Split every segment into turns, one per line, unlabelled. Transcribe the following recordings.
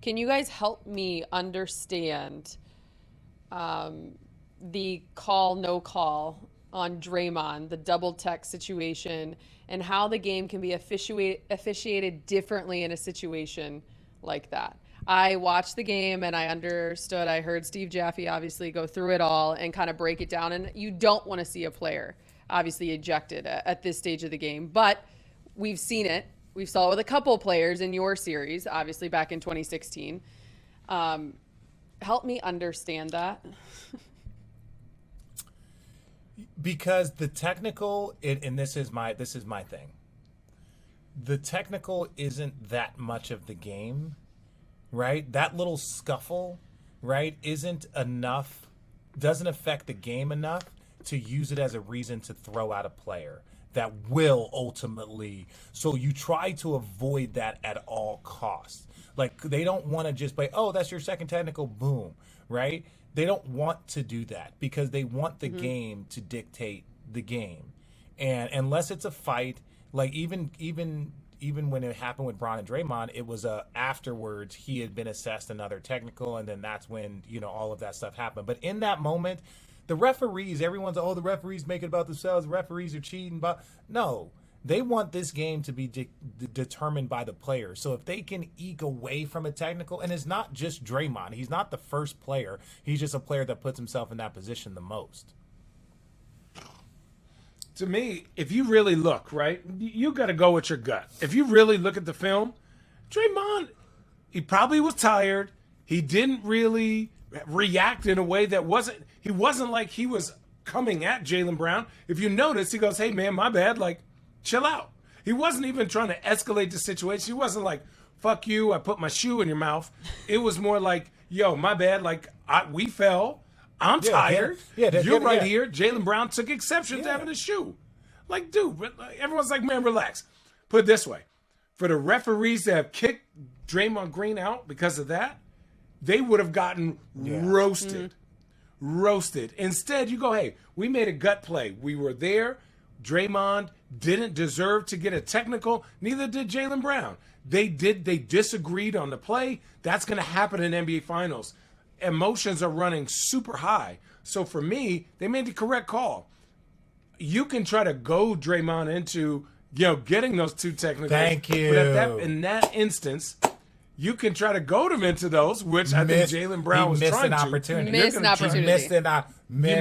Can you guys help me understand the call, no call on Draymond, the double tech situation, and how the game can be officiated differently in a situation like that? I watched the game and I understood. I heard Steve Jaffe obviously go through it all and kind of break it down. And you don't want to see a player obviously ejected at this stage of the game, but we've seen it. We saw it with a couple players in your series, obviously back in 2016. Help me understand that.
Because the technical, and this is my thing. The technical isn't that much of the game, right? That little scuffle, right, isn't enough, doesn't affect the game enough to use it as a reason to throw out a player that will ultimately. So you try to avoid that at all costs. Like, they don't want to just play, oh, that's your second technical, boom, right? They don't want to do that because they want the game to dictate the game. And unless it's a fight, like even when it happened with Bron and Draymond, it was afterwards he had been assessed another technical, and then that's when, all of that stuff happened. But in that moment, the referees, everyone's, the referees make it about themselves, the referees are cheating. But no, they want this game to be determined by the players. So if they can eke away from a technical, and it's not just Draymond, he's not the first player, he's just a player that puts himself in that position the most.
To me, if you really look, right, you got to go with your gut. If you really look at the film, Draymond, he probably was tired. He didn't really react in a way that he wasn't like he was coming at Jaylen Brown. If you notice, he goes, hey, man, my bad, like, chill out. He wasn't even trying to escalate the situation. He wasn't like, fuck you, I put my shoe in your mouth. It was more like, yo, my bad, like, we fell. I'm tired. You're right here. Jaylen Brown took exception to having a shoe. Like, dude, everyone's like, man, relax. Put it this way. For the referees that have kicked Draymond Green out because of that, they would have gotten roasted. Roasted. Instead, you go, hey, we made a gut play. We were there. Draymond didn't deserve to get a technical. Neither did Jaylen Brown. They disagreed on the play. That's going to happen in NBA Finals. Emotions are running super high. So for me, they made the correct call. You can try to goad Draymond into, getting those two technicals.
Thank you.
But in that instance, you can try to goad him into those, which I think Jaylen Brown was trying to.
Opportunity.
Missed an opportunity.
He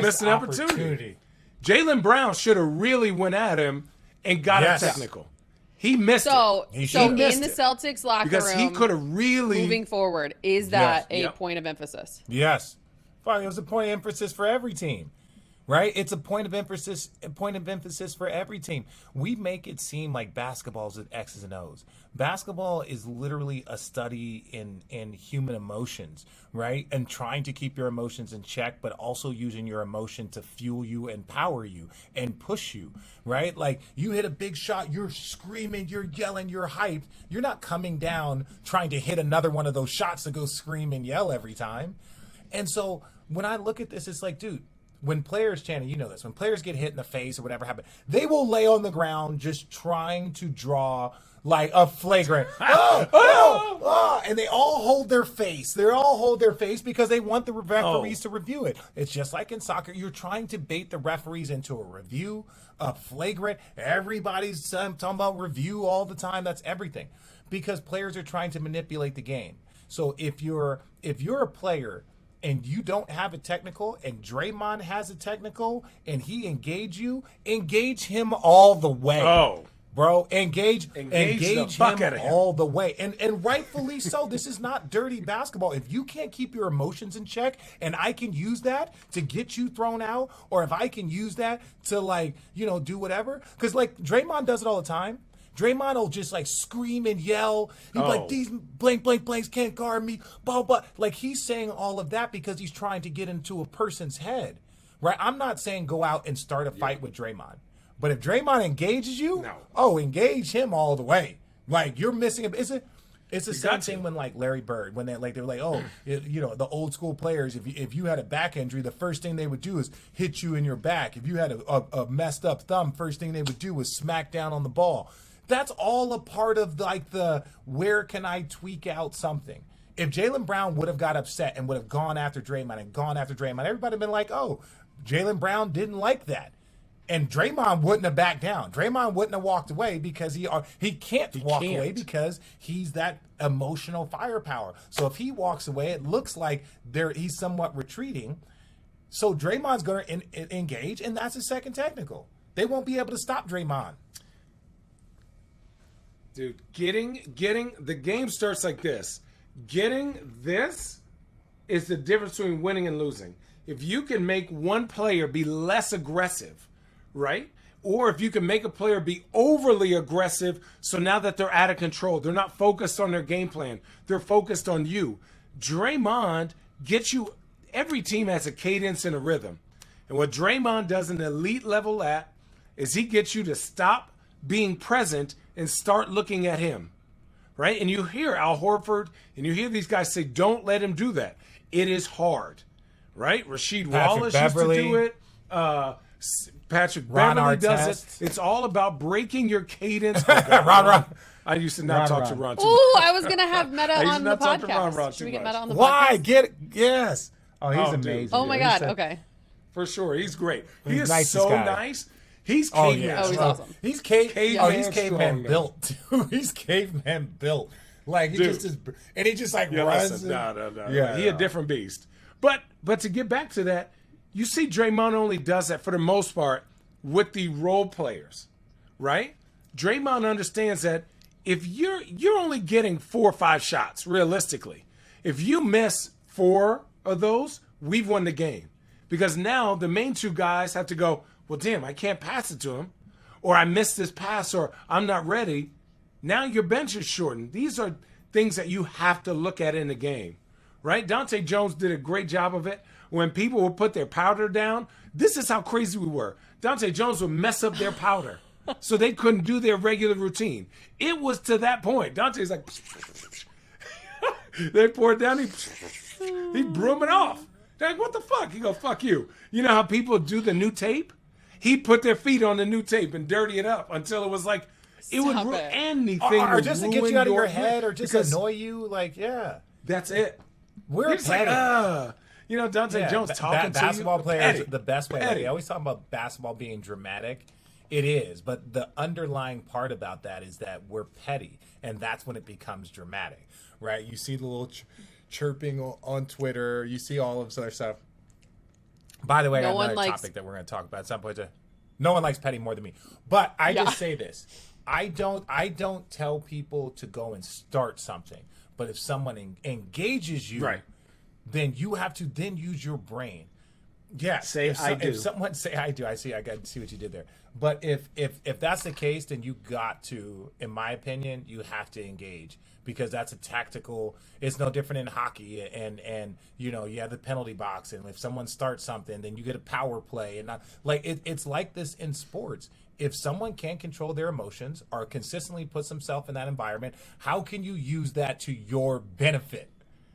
missed an opportunity. Jaylen Brown should have really went at him and got a technical. He missed it.
So
He
in
missed
the
it.
Celtics locker
Because
room,
he could have really
moving forward, is that
Yes.
a point of emphasis?
Yes. Fine, it was a point of emphasis for every team. Right? It's a point of emphasis for every team. We make it seem like basketball is X's and O's. Basketball is literally a study in human emotions, right? And trying to keep your emotions in check, but also using your emotion to fuel you and power you and push you, right? Like, you hit a big shot, you're screaming, you're yelling, you're hyped. You're not coming down trying to hit another one of those shots to go scream and yell every time. And so when I look at this, it's like, dude, when players, Channing, you know this, when players get hit in the face or whatever happened, they will lay on the ground just trying to draw like a flagrant, and they all hold their face. They all hold their face because they want the referees to review it. It's just like in soccer. You're trying to bait the referees into a review, a flagrant. Everybody's talking about review all the time. That's everything because players are trying to manipulate the game. So if you're a player and you don't have a technical and Draymond has a technical and he engage him all the way.
Oh.
Bro, engage him all the way. And rightfully so. This is not dirty basketball. If you can't keep your emotions in check and I can use that to get you thrown out, or if I can use that to do whatever. Because Draymond does it all the time. Draymond will just scream and yell. He'll be like, these blank blanks can't guard me, blah, blah. He's saying all of that because he's trying to get into a person's head, right? I'm not saying go out and start a fight with Draymond. But if Draymond engages you, engage him all the way. You're missing it. It's the same thing when Larry Bird, when they were like, the old school players, if you had a back injury, the first thing they would do is hit you in your back. If you had a messed up thumb, first thing they would do was smack down on the ball. That's all a part of the where can I tweak out something? If Jaylen Brown would have got upset and would have gone after Draymond, everybody would have been like, oh, Jaylen Brown didn't like that. And Draymond wouldn't have backed down. Draymond wouldn't have walked away because he can't walk away because he's that emotional firepower. So if he walks away, it looks like he's somewhat retreating. So Draymond's going to engage, and that's a second technical. They won't be able to stop Draymond.
Dude, getting the game starts like this. Getting this is the difference between winning and losing. If you can make one player be less aggressive, right? Or if you can make a player be overly aggressive, so now that they're out of control, they're not focused on their game plan, they're focused on you. Draymond gets you, every team has a cadence and a rhythm. And what Draymond does an elite level at is he gets you to stop being present and start looking at him, right? And you hear Al Horford and you hear these guys say, don't let him do that. It is hard, right? Rasheed Wallace
Beverly,
used to do it. Patrick
Ron
Beverly does
Artest.
it. It's all about breaking your cadence. Oh, God,
Ron.
I used to not talk to Ron too
Ooh, I was going to have Meta
I used
on
to
the
not talk to
podcast.
Ron
Should we
too
get
much.
Meta on the
Why?
podcast?
Get it? Yes. Oh, he's
Oh, dude.
amazing.
Oh, my
dude.
God.
He's
Okay.
For sure. He's great. He
He's
is
nicest
so
guy.
nice. He's
Oh,
caveman.
yeah.
Oh, he's
strong.
awesome.
He's
Caveman
caveman
strong,
built, too. He's caveman built. Like, he
Dude.
just is, and he just like
Yeah,
runs.
listen,
and-
no.
Yeah,
He a different beast. But to get back to that, you see Draymond only does that for the most part with the role players, right? Draymond understands that if you're only getting 4 or 5 shots, realistically, if you miss 4 of those, we've won the game. Because now the main 2 guys have to go, well, damn, I can't pass it to him, or I missed this pass, or I'm not ready. Now your bench is shortened. These are things that you have to look at in the game, right? Dante Jones did a great job of it. When people would put their powder down, this is how crazy we were. Dante Jones would mess up their powder so they couldn't do their regular routine. It was to that point. Dante's like, they pour it down, he broom it off. They're like, what the fuck? He goes, fuck you. You know how people do the new tape? He put their feet on the new tape and dirty it up until it was like, it would
Stop
ruin
it.
anything.
or
would
just to
ruin
get you out of your head, or just
because
annoy you. Like, yeah,
That's it.
we're
He's like,
petty.
you know, Dante
Yeah,
Jones talking to
basketball
you.
players,
Petty.
the best way. Like,
Petty.
they always talk about basketball being dramatic. It is, but the underlying part about that is that we're petty, and that's when it becomes dramatic, right? You see the little chirping on Twitter. You see all of this other stuff. By the way,
No one
another
likes-
topic that we're going to talk about at some point. No one likes petty more than me. But I
Yeah.
just say this: I don't tell people to go and start something. But if someone engages you,
Right.
then you have to then use your brain. Yeah,
Say,
if
"I do."
If someone say I do, I got to see what you did there. But if that's the case, then you got to, in my opinion, you have to engage, because that's a tactical. It's no different in hockey, and you know, you have the penalty box, and if someone starts something, then you get a power play, and not like it's like this in sports. If someone can't control their emotions or consistently puts themselves in that environment, how can you use that to your benefit?